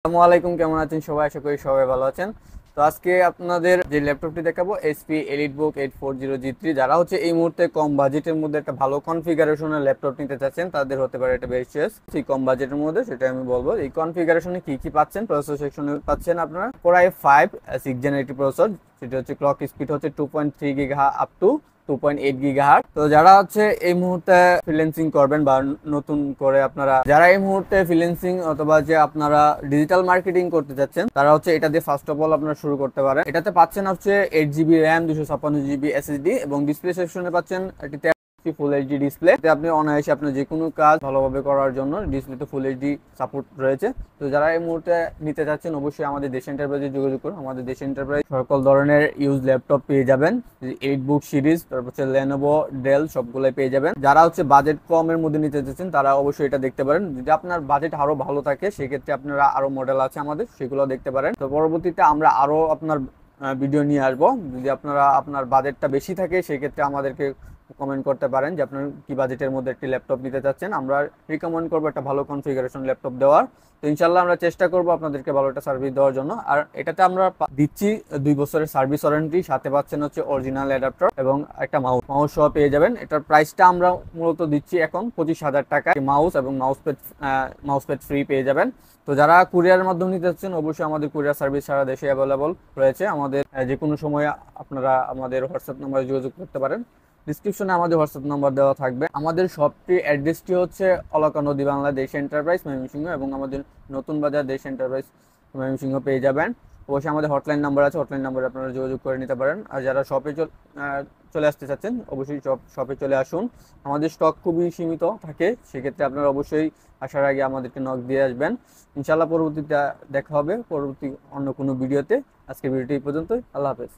আসসালামু আলাইকুম, কেমন আছেন সবাই? আশা করি সবাই ভালো আছেন। তো আজকে আপনাদের যে ল্যাপটপটি দেখাবো HP EliteBook 840G3, যারা হচ্ছে এই মুহূর্তে কম বাজেটের মধ্যে একটা ভালো কনফিগারেশনের ল্যাপটপ নিতে চাচ্ছেন তাদের হতে পারে এটা বেস্ট চয়েস। সেই কম বাজেটের মধ্যে সেটা আমি বলবো। এই কনফিগারেশনে কি কি পাচ্ছেন, প্রসেসর সেকশনে পাচ্ছেন আপনারা Core i5 6th generative processor, সেটা হচ্ছে ক্লক স্পিড হচ্ছে 2.3 GHz আপ টু 2.8 GHz। তো যারা হচ্ছে এই মুহূর্তে ফ্রিল্যান্সিং করবেন বা নতুন করে আপনারা যারা এই মুহূর্তে ফ্রিল্যান্সিং অথবা যে আপনারা ডিজিটাল মার্কেটিং করতে চাচ্ছেন তারা হচ্ছে এটা দিয়ে ফার্স্ট অফ অল আপনারা শুরু করতে পারেন। এটাতে পাচ্ছেন হচ্ছে 8GB RAM, 256GB SSD এবং ডিসপ্লে সেকশনে পাচ্ছেন এটিতে ফুল এইচডি ডিসপ্লে। আপনি অনায়াসে আপনার যে কোনো কাজ ভালোভাবে করার জন্য ডিসপ্লেতে ফুল এইচডি সাপোর্ট রয়েছে। তো যারা এই মুহূর্তে নিতে চাচ্ছেন অবশ্যই আমাদের দেশ এন্টারপ্রাইজে যোগাযোগ করুন। আমাদের দেশ এন্টারপ্রাইজ সকল ধরনের ইউজ ল্যাপটপ পেয়ে যাবেন, এইটবুক সিরিজ, তারপর হচ্ছে লেনোভো, ডেল সবগুলোই পেয়ে যাবেন। যারা হচ্ছে বাজেট কমের মধ্যে নিতে চাচ্ছেন তারা অবশ্যই এটা দেখতে পারেন। যদি আপনার বাজেট আরো ভালো থাকে সেক্ষেত্রে আপনারা আরো মডেল আছে আমাদের, সেগুলো দেখতে পারেন। তো পরবর্তীতে আমরা আরো আপনার ভিডিও নিয়ে আসবো। যদি আপনার বাজেটটা বেশি থাকে সেক্ষেত্রে আমাদেরকে কমেন্ট করতে পারেন যে আপনার কি বাজেটের মধ্যে একটি ল্যাপটপ নিতে চাচ্ছেন। আমরা রিকমেন্ড করবো একটা ভালো কনফিগারেশন ল্যাপটপ দেওয়ার। তো ইনশাল্লাহ আমরা চেষ্টা করবো আপনাদেরকে ভালো একটা সার্ভিস দেওয়ার জন্য। আর এটাতে আমরা দিচ্ছি 2 বছরের সার্ভিস ওয়ারেন্টি, সাথে পাচ্ছেন হচ্ছে অরিজিনাল অ্যাডাপ্টার এবং একটা মাউস সহ পেয়ে যাবেন। এটার প্রাইসটা আমরা মূলত দিচ্ছি এখন 25,000 টাকা। মাউস এবং মাউস প্যাড ফ্রি পেয়ে যাবেন। তো যারা কুরিয়ারের মাধ্যমে নিতে চাচ্ছেন অবশ্যই আমাদের কুরিয়ার সার্ভিস সারা দেশে অ্যাভেলেবল রয়েছে। আমাদের যে কোনো সময় আপনারা আমাদের হোয়াটসঅ্যাপ নাম্বারে যোগাযোগ করতে পারেন। ডিসক্রিপশনে আমাদের হোয়াটসঅ্যাপ নাম্বার দেওয়া থাকবে। আমাদের শপটি অ্যাড্রেসটি হচ্ছে অলকা নদী বাংলা দেশ এন্টারপ্রাইজ ময়মনসিংহ, এবং আমাদের নতুন বাজার দেশ এন্টারপ্রাইজ ময়মনসিংহ পেয়ে যাবেন। অবশ্যই আমাদের হটলাইন নাম্বার আছে, হটলাইন নাম্বারে আপনারা যোগাযোগ করে নিতে পারেন। আর যারা শপে চলে আসতে চাচ্ছেন অবশ্যই শপে চলে আসুন। আমাদের স্টক খুবই সীমিত থাকে, সেক্ষেত্রে আপনারা অবশ্যই আসার আগে আমাদেরকে নক দিয়ে আসবেন। ইনশাল্লাহ পরবর্তীতে দেখা হবে পরবর্তী অন্য কোনো ভিডিওতে। আজকে ভিডিওটি এই পর্যন্তই। আল্লাহ হাফেজ।